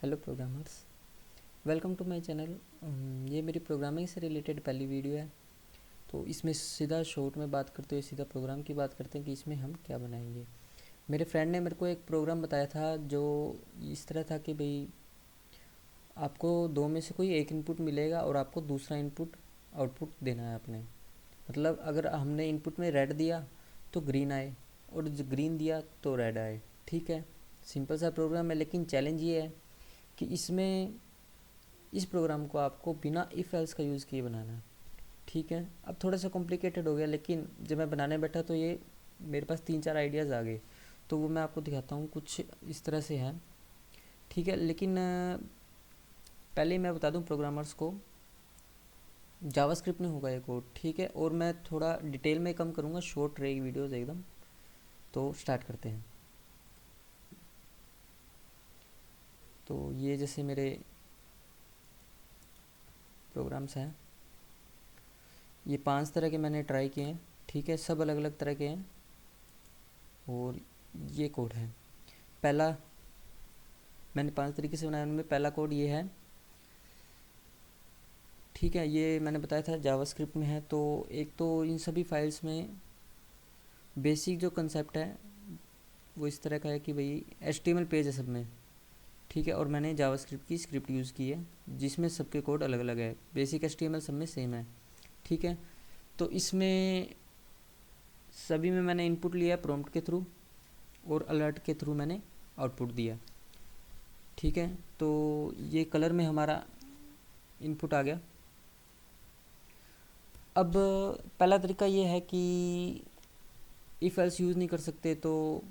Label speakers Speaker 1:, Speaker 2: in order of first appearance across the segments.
Speaker 1: Hello programmers, welcome to my channel. ये मेरी programming से रिलेटेड पहली वीडियो है। तो इसमें सीधा शॉर्ट में बात करते हुए सीधा प्रोग्राम की बात करते हैं कि इसमें हम क्या बनाएंगे। मेरे फ्रेंड ने मेरे को एक प्रोग्राम बताया था जो इस तरह था कि भाई आपको दो में से कोई एक इनपुट मिलेगा और आपको दूसरा इनपुट आउटपुट देना है अपने। मतलब अगर हमने इनपुट में रेड दिया तो ग्रीन आए और जो ग्रीन दिया तो रेड आए। ठीक है, सिंपल सा प्रोग्राम है, लेकिन चैलेंज ये है कि इसमें इस प्रोग्राम को आपको बिना इफ़ एल्स का यूज़ किए बनाना है। ठीक है, अब थोड़ा सा कॉम्प्लिकेटेड हो गया, लेकिन जब मैं बनाने बैठा तो ये मेरे पास 3-4 आइडियाज़ आ गए। तो वो मैं आपको दिखाता हूँ, कुछ इस तरह से है। ठीक है, लेकिन पहले मैं बता दूँ प्रोग्रामर्स को, जावास्क्रिप्ट में होगा ये कोड। ठीक है, और मैं थोड़ा डिटेल में कम करूँगा, शॉर्ट रहेगी वीडियोज़ एकदम। तो स्टार्ट करते हैं। तो ये जैसे मेरे प्रोग्राम्स हैं, ये 5 तरह के मैंने ट्राई किए हैं। ठीक है, सब अलग अलग तरह के हैं और ये कोड है। पहला मैंने 5 तरीके से बनाया, उनमें पहला कोड ये है। ठीक है, ये मैंने बताया था जावास्क्रिप्ट में है। तो एक तो इन सभी फाइल्स में बेसिक जो कंसेप्ट है वो इस तरह का है कि भाई HTML पेज है सब में। ठीक है, और मैंने जावास्क्रिप्ट की स्क्रिप्ट यूज़ की है जिसमें सबके कोड अलग अलग है। बेसिक HTML सब में सेम है। ठीक है, तो इसमें सभी में मैंने इनपुट लिया प्रॉम्प्ट के थ्रू और अलर्ट के थ्रू मैंने आउटपुट दिया। ठीक है, तो ये कलर में हमारा इनपुट आ गया। अब पहला तरीका ये है कि इफ़ एल्स यूज़ नहीं कर सकते, तो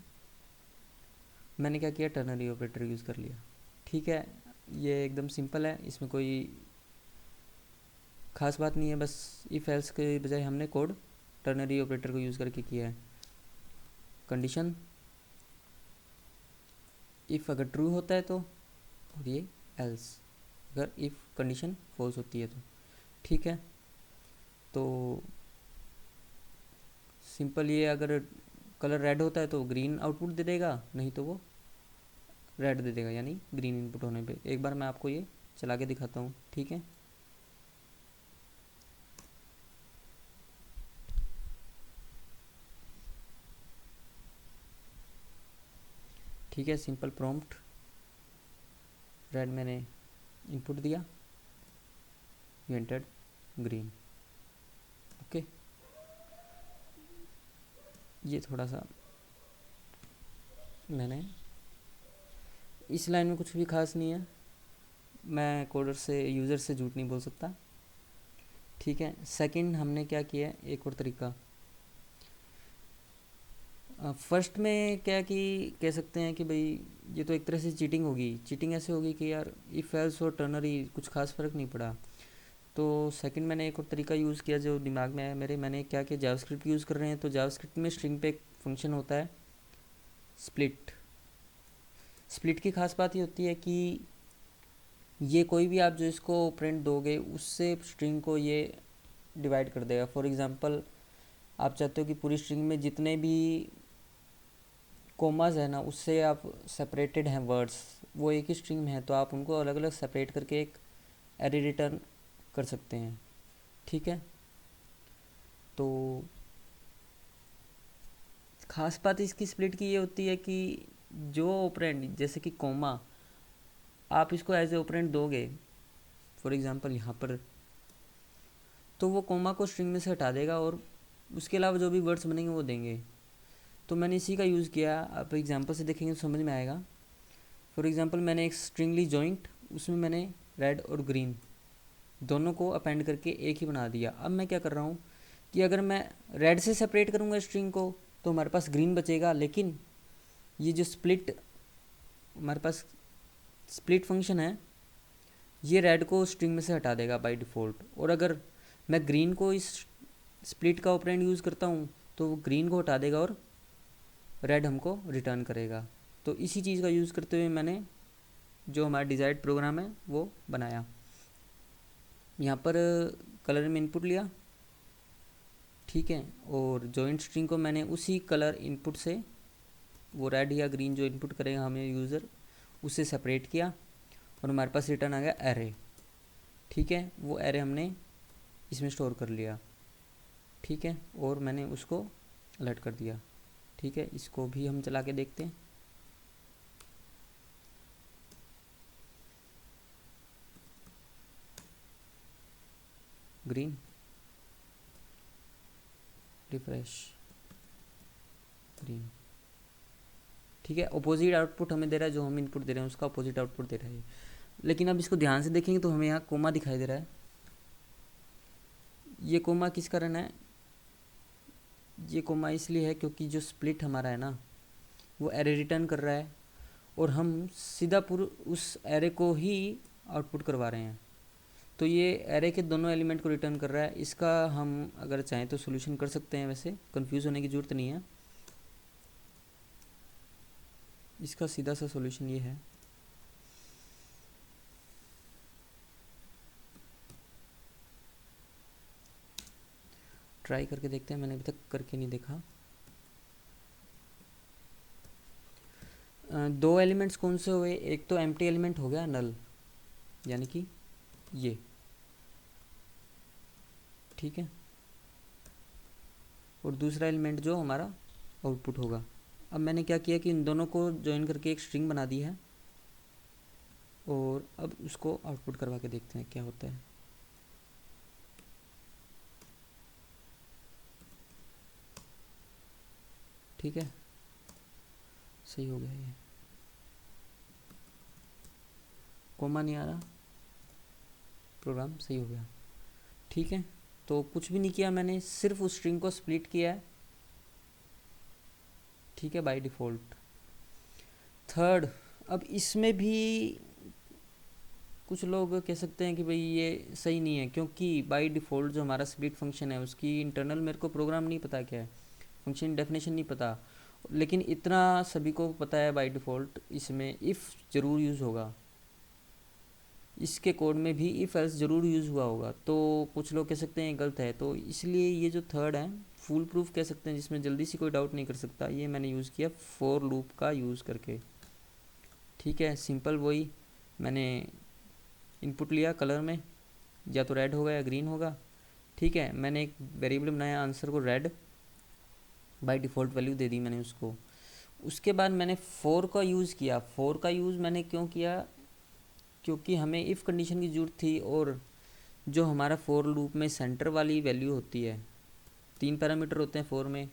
Speaker 1: मैंने क्या किया, टर्नरी ऑपरेटर यूज़ कर लिया। ठीक है, ये एकदम सिंपल है, इसमें कोई ख़ास बात नहीं है। बस इफ़ एल्स के बजाय हमने कोड टर्नरी ऑपरेटर को यूज़ करके किया है। कंडीशन इफ़ अगर ट्रू होता है तो, और ये एल्स अगर इफ़ कंडीशन फॉल्स होती है तो। ठीक है, तो सिंपल ये, अगर कलर रेड होता है तो ग्रीन आउटपुट दे देगा, नहीं तो वो रेड दे देगा, यानी ग्रीन इनपुट होने पे। एक बार मैं आपको ये चला के दिखाता हूँ। ठीक है, ठीक है, सिंपल प्रॉम्प्ट रेड मैंने इनपुट दिया, यू एंटर्ड ग्रीन। ओके, ये थोड़ा सा मैंने, इस लाइन में कुछ भी खास नहीं है, मैं कोडर से यूज़र से झूठ नहीं बोल सकता। ठीक है, सेकंड हमने क्या किया, एक और तरीका। फर्स्ट में क्या कि कह सकते हैं कि भाई ये तो एक तरह से चीटिंग होगी। चीटिंग ऐसे होगी कि यार इफ़ एल्स और टर्नरी कुछ खास फ़र्क नहीं पड़ा। तो सेकंड मैंने एक और तरीका यूज़ किया जो दिमाग में है मेरे। मैंने क्या किया, जावास्क्रिप्ट यूज़ कर रहे हैं तो जावास्क्रिप्ट में स्ट्रिंग पे एक फंक्शन होता है स्प्लिट। स्प्लिट की खास बात ये होती है कि ये कोई भी आप जो इसको प्रिंट दोगे उससे स्ट्रिंग को ये डिवाइड कर देगा। फॉर एग्ज़ाम्पल, आप चाहते हो कि पूरी स्ट्रिंग में जितने भी कोमास है ना, उससे आप सेपरेटेड हैं वर्ड्स, वो एक ही स्ट्रिंग में है, तो आप उनको अलग अलग सेपरेट करके एक एरे रिटर्न कर सकते हैं। ठीक है, तो ख़ास बात इसकी स्प्लिट की ये होती है कि जो ऑपरेंड जैसे कि कोमा, आप इसको एज ए ऑपरेंड दोगे फॉर एग्ज़ाम्पल यहाँ पर, तो वो कोमा को स्ट्रिंग में से हटा देगा और उसके अलावा जो भी वर्ड्स बनेंगे वो देंगे। तो मैंने इसी का यूज़ किया, आप एग्जांपल से देखेंगे तो समझ में आएगा। फॉर एग्जांपल, मैंने एक स्ट्रिंग ली जॉइंट, उसमें मैंने रेड और ग्रीन दोनों को अपेंड करके एक ही बना दिया। अब मैं क्या कर रहा हूँ कि अगर मैं रेड से सेपरेट करूँगा स्ट्रिंग को तो हमारे पास ग्रीन बचेगा, लेकिन ये जो स्प्लिट हमारे पास स्प्लिट फंक्शन है ये रेड को स्ट्रिंग में से हटा देगा बाय डिफ़ॉल्ट। और अगर मैं ग्रीन को इस स्प्लिट का ऑपरेंड यूज़ करता हूँ तो वो ग्रीन को हटा देगा और रेड हमको रिटर्न करेगा। तो इसी चीज़ का यूज़ करते हुए मैंने जो हमारा डिज़ायर्ड प्रोग्राम है वो बनाया। यहाँ पर कलर में इनपुट लिया, ठीक है, और जॉइंट स्ट्रिंग को मैंने उसी कलर इनपुट से, वो रेड या ग्रीन जो इनपुट करेगा हमें यूज़र, उससे सेपरेट किया। और हमारे पास रिटर्न आ गया एरे। ठीक है, वो एरे हमने इसमें स्टोर कर लिया। ठीक है, और मैंने उसको अलर्ट कर दिया। ठीक है, इसको भी हम चला के देखते हैं। Green, refresh, green. ठीक है, अपोजिट आउटपुट हमें दे रहा है, जो हम इनपुट दे रहे हैं उसका अपोजिट आउटपुट दे रहा है। लेकिन अब इसको ध्यान से देखेंगे तो हमें यहाँ कोमा दिखाई दे रहा है। ये कोमा किस कारण है? ये कोमा इसलिए है क्योंकि जो स्प्लिट हमारा है ना, वो एरे रिटर्न कर रहा है और हम सीधा पूरा उस एरे को ही आउटपुट करवा रहे हैं। तो ये एरे के दोनों एलिमेंट को रिटर्न कर रहा है। इसका हम अगर चाहें तो सोल्यूशन कर सकते हैं, वैसे कंफ्यूज होने की ज़रूरत नहीं है। इसका सीधा सा सोल्यूशन ये है, ट्राई करके देखते हैं, मैंने अभी तक करके नहीं देखा। दो एलिमेंट्स कौन से हुए? एक तो एम्प्टी एलिमेंट हो गया नल, यानी कि ये। ठीक है, और दूसरा एलिमेंट जो हमारा आउटपुट होगा। अब मैंने क्या किया कि इन दोनों को ज्वाइन करके एक स्ट्रिंग बना दी है और अब उसको आउटपुट करवा के देखते हैं क्या होता है। ठीक है, सही हो गया, ये कोमा नहीं आ रहा, प्रोग्राम सही हो गया। ठीक है, तो कुछ भी नहीं किया मैंने, सिर्फ उस स्ट्रिंग को स्प्लिट किया है। ठीक है, बाय डिफ़ॉल्ट। थर्ड, अब इसमें भी कुछ लोग कह सकते हैं कि भाई ये सही नहीं है, क्योंकि बाय डिफ़ॉल्ट जो हमारा स्प्लिट फंक्शन है उसकी इंटरनल मेरे को प्रोग्राम नहीं पता क्या है, फंक्शन डेफिनेशन नहीं पता। लेकिन इतना सभी को पता है बाय डिफ़ॉल्ट इसमें इफ़ ज़रूर यूज़ होगा, इसके कोड में भी इफ़ एल्स ज़रूर यूज़ हुआ होगा। तो कुछ लोग कह सकते हैं गलत है, तो इसलिए ये जो थर्ड है फुल प्रूफ कह सकते हैं, जिसमें जल्दी से कोई डाउट नहीं कर सकता, ये मैंने यूज़ किया फॉर लूप का यूज़ करके। ठीक है, सिंपल वही मैंने इनपुट लिया कलर में, या तो रेड होगा या ग्रीन होगा। ठीक है, मैंने एक वेरिएबल बनाया आंसर को रेड, बाय डिफ़ॉल्ट वैल्यू दे दी मैंने उसको। उसके बाद मैंने फोर का यूज़ किया। फोर का यूज़ मैंने क्यों किया? क्योंकि हमें इफ़ कंडीशन की ज़रूरत थी, और जो हमारा फोर लूप में सेंटर वाली वैल्यू होती है, तीन पैरामीटर होते हैं फोर में।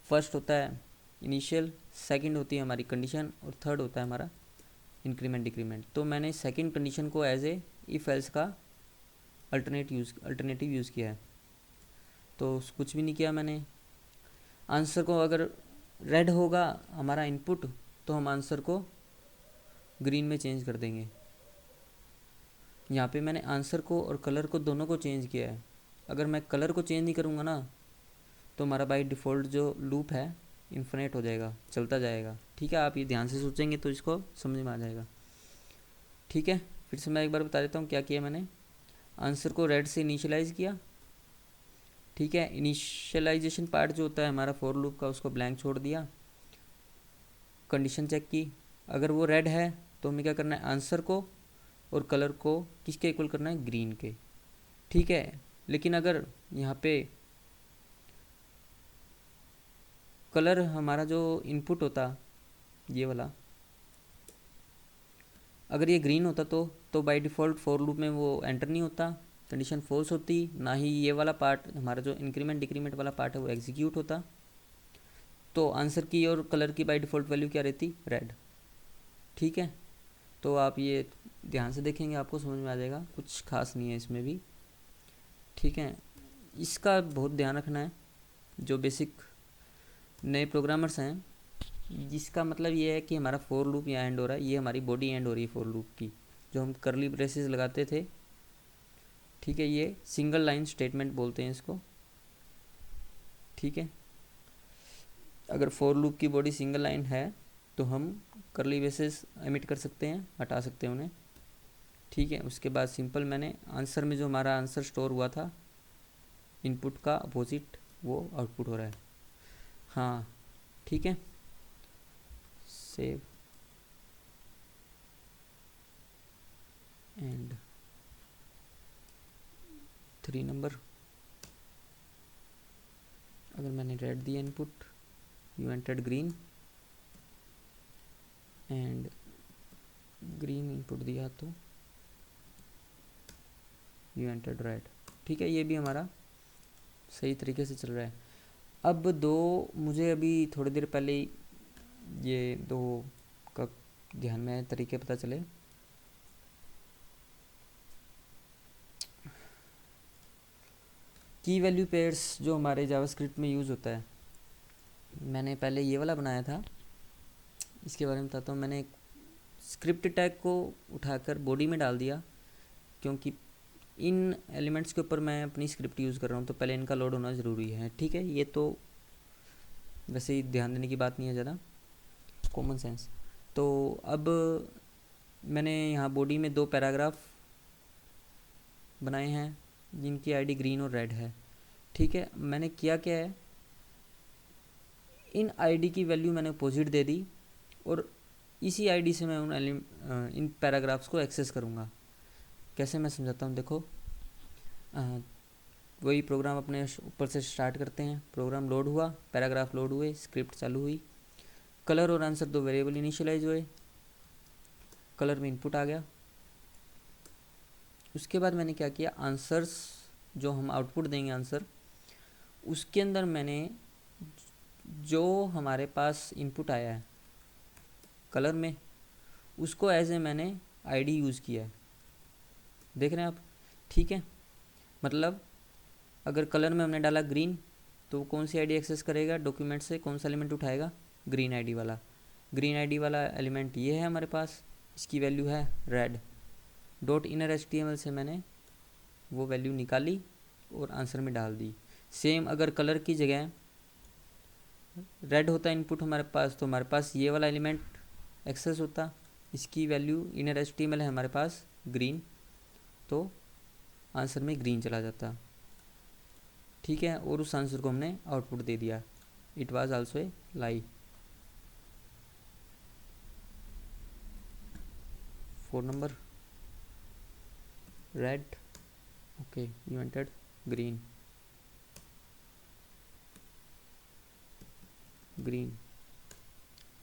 Speaker 1: फर्स्ट होता है इनिशियल, सेकंड होती है हमारी कंडीशन, और थर्ड होता है हमारा इंक्रीमेंट डिक्रीमेंट। तो मैंने सेकंड कंडीशन को एज ए इफ़ एल्स का अल्टरनेटिव यूज़ किया है। तो कुछ भी नहीं किया मैंने। आंसर को अगर रेड होगा हमारा इनपुट, तो हम आंसर को ग्रीन में चेंज कर देंगे। यहाँ पे मैंने आंसर को और कलर को दोनों को चेंज किया है। अगर मैं कलर को चेंज नहीं करूँगा ना, तो हमारा बाई डिफ़ॉल्ट जो लूप है इन्फिनिट हो जाएगा, चलता जाएगा। ठीक है, आप ये ध्यान से सोचेंगे तो इसको समझ में आ जाएगा। ठीक है, फिर से मैं एक बार बता देता हूँ क्या किया मैंने। आंसर को रेड से इनिशियलाइज़ किया। ठीक है, इनिशियलाइजेशन पार्ट जो होता है हमारा फॉर लूप का, उसको ब्लैंक छोड़ दिया। कंडीशन चेक की, अगर वो रेड है तो हमें क्या करना है, आंसर को और कलर को किसके इक्वल करना है, ग्रीन के। ठीक है, लेकिन अगर यहाँ पे कलर हमारा जो इनपुट होता ये वाला, अगर ये ग्रीन होता तो बाय डिफ़ॉल्ट फॉर लूप में वो एंटर नहीं होता, कंडीशन फॉल्स होती, ना ही ये वाला पार्ट हमारा जो इंक्रीमेंट डिक्रीमेंट वाला पार्ट है वो एग्जीक्यूट होता। तो आंसर की और कलर की बाय डिफ़ॉल्ट वैल्यू क्या रहती, रेड। ठीक है, तो आप ये ध्यान से देखेंगे आपको समझ में आ जाएगा, कुछ खास नहीं है इसमें भी। ठीक है, इसका बहुत ध्यान रखना है जो बेसिक नए प्रोग्रामर्स हैं, जिसका मतलब ये है कि हमारा फॉर लूप यहाँ एंड हो रहा है, ये हमारी बॉडी एंड हो रही है फॉर लूप की, जो हम करली ब्रेसेस लगाते थे। ठीक है, ये सिंगल लाइन स्टेटमेंट बोलते हैं इसको। ठीक है, अगर फॉर लूप की बॉडी सिंगल लाइन है तो हम करली ब्रेसेस एमिट कर सकते हैं, हटा सकते हैं उन्हें। ठीक है, उसके बाद सिंपल मैंने आंसर में जो हमारा आंसर स्टोर हुआ था इनपुट का अपोजिट, वो आउटपुट हो रहा है। हाँ, ठीक है, सेव। 3 नंबर, अगर मैंने रेड दिया input, you entered green, and green input दिया तो यू एंटर्ड रेड। ठीक है, ये भी हमारा सही तरीके से चल रहा है। अब मुझे अभी थोड़ी देर पहले ये दो का ध्यान में तरीके पता चले। की वैल्यू पेयर्स जो हमारे जावास्क्रिप्ट में यूज़ होता है, मैंने पहले ये वाला बनाया था, इसके बारे में बताता हूँ। मैंने स्क्रिप्ट टैग को उठाकर बॉडी में डाल दिया, क्योंकि इन एलिमेंट्स के ऊपर मैं अपनी स्क्रिप्ट यूज़ कर रहा हूँ, तो पहले इनका लोड होना ज़रूरी है। ठीक है, ये तो वैसे ही ध्यान देने की बात नहीं है, ज़्यादा कॉमन सेंस। तो अब मैंने यहाँ बॉडी में 2 पैराग्राफ बनाए हैं जिनकी आईडी ग्रीन और रेड है। ठीक है, मैंने किया क्या है, इन आईडी की वैल्यू मैंने अपोजिट दे दी, और इसी आईडी से मैं इन पैराग्राफ्स को एक्सेस करूँगा। कैसे, मैं समझाता हूँ, देखो। वही प्रोग्राम अपने ऊपर से स्टार्ट करते हैं। प्रोग्राम लोड हुआ, पैराग्राफ लोड हुए, स्क्रिप्ट चालू हुई, कलर और आंसर 2 वेरिएबल इनिशियलाइज हुए, कलर में इनपुट आ गया। उसके बाद मैंने क्या किया, आंसर्स जो हम आउटपुट देंगे आंसर, उसके अंदर मैंने जो हमारे पास इनपुट आया है कलर में, उसको एज ए मैंने आईडी यूज़ किया है। देख रहे हैं आप? ठीक है, मतलब अगर कलर में हमने डाला ग्रीन, तो कौन सी आईडी एक्सेस करेगा, डॉक्यूमेंट से कौन सा एलिमेंट उठाएगा, ग्रीन आईडी वाला। ग्रीन आईडी वाला एलिमेंट ये है हमारे पास, इसकी वैल्यू है रेड। डॉट इनर HTML से मैंने वो वैल्यू निकाली और आंसर में डाल दी। सेम अगर कलर की जगह रेड होता इनपुट हमारे पास, तो हमारे पास ये वाला एलिमेंट एक्सेस होता, इसकी वैल्यू इनर HTML है हमारे पास ग्रीन, तो आंसर में ग्रीन चला जाता। ठीक है, और उस आंसर को हमने आउटपुट दे दिया, it was also a lie. 4 number, red, okay, you entered green, green,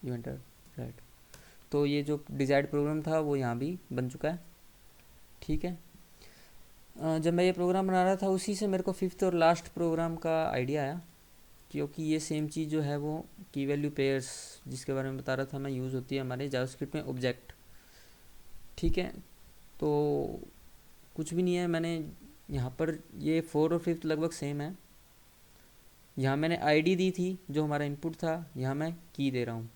Speaker 1: you entered red. तो ये जो डिजायर्ड प्रोग्राम था वो यहाँ भी बन चुका है। ठीक है, जब मैं ये प्रोग्राम बना रहा था, उसी से मेरे को 5th और लास्ट प्रोग्राम का आइडिया आया, क्योंकि ये सेम चीज़ जो है वो की वैल्यू पेयर्स जिसके बारे में बता रहा था मैं, यूज़ होती है हमारे जावास्क्रिप्ट में ऑब्जेक्ट। ठीक है, तो कुछ भी नहीं है, मैंने यहाँ पर ये 4 और 5th लगभग सेम है। यहाँ मैंने आईडी दी थी जो हमारा इनपुट था, यहाँ मैं की दे रहा हूँ।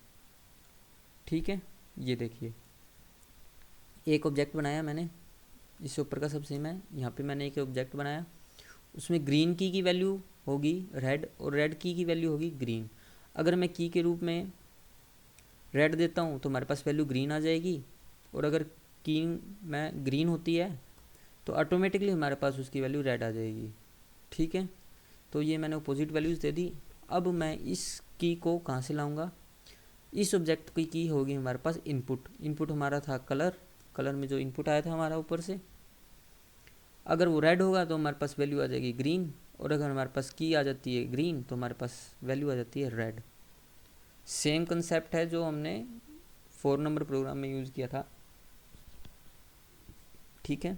Speaker 1: ठीक है, ये देखिए, एक ऑब्जेक्ट बनाया मैंने, इससे ऊपर का सब सेम है। यहाँ पे मैंने एक ऑब्जेक्ट बनाया, उसमें ग्रीन की वैल्यू होगी रेड और रेड की वैल्यू होगी ग्रीन। अगर मैं की के रूप में रेड देता हूँ तो हमारे पास वैल्यू ग्रीन आ जाएगी, और अगर की में ग्रीन होती है तो ऑटोमेटिकली हमारे पास उसकी वैल्यू रेड आ जाएगी। ठीक है, तो ये मैंने अपोजिट वैल्यूज़ दे दी। अब मैं इस की को कहाँ से लाऊंगा, इस ऑब्जेक्ट की होगी हमारे पास इनपुट। इनपुट हमारा था कलर, कलर में जो इनपुट आया था हमारा ऊपर से, अगर वो रेड होगा तो हमारे पास वैल्यू आ जाएगी ग्रीन, और अगर हमारे पास की आ जाती है ग्रीन तो हमारे पास वैल्यू आ जाती है रेड। सेम कंसेप्ट है जो हमने 4 नंबर प्रोग्राम में यूज़ किया था। ठीक है,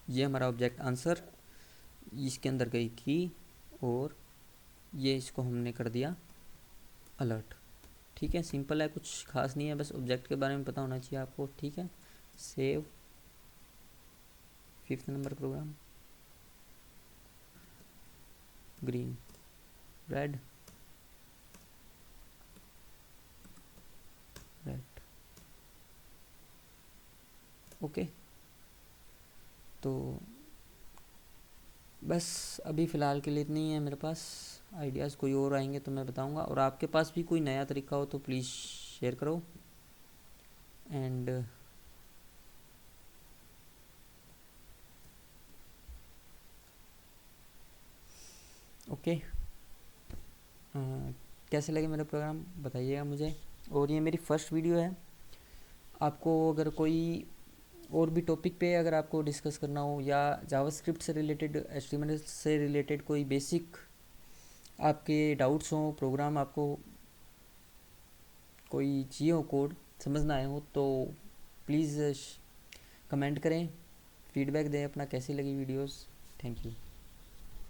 Speaker 1: ये हमारा ऑब्जेक्ट आंसर, इसके अंदर गई की, और ये इसको हमने कर दिया अलर्ट। ठीक है, सिंपल है, कुछ खास नहीं है, बस ऑब्जेक्ट के बारे में पता होना चाहिए आपको। ठीक है, save 5th number program, green, red, red, okay. तो बस अभी फ़िलहाल के लिए इतनी ही है मेरे पास। आइडियाज़ कोई और आएंगे तो मैं बताऊंगा, और आपके पास भी कोई नया तरीका हो तो प्लीज़ शेयर करो। एंड ओके, कैसे लगे मेरा प्रोग्राम बताइएगा मुझे। और ये मेरी फर्स्ट वीडियो है, आपको अगर कोई और भी टॉपिक पे अगर आपको डिस्कस करना हो, या जावास्क्रिप्ट से रिलेटेड, HTML से रिलेटेड कोई बेसिक आपके डाउट्स हों, प्रोग्राम आपको कोई चाहिए हो, कोड समझना आए हो, तो प्लीज़ कमेंट करें, फीडबैक दें अपना, कैसी लगी वीडियोस। Thank you.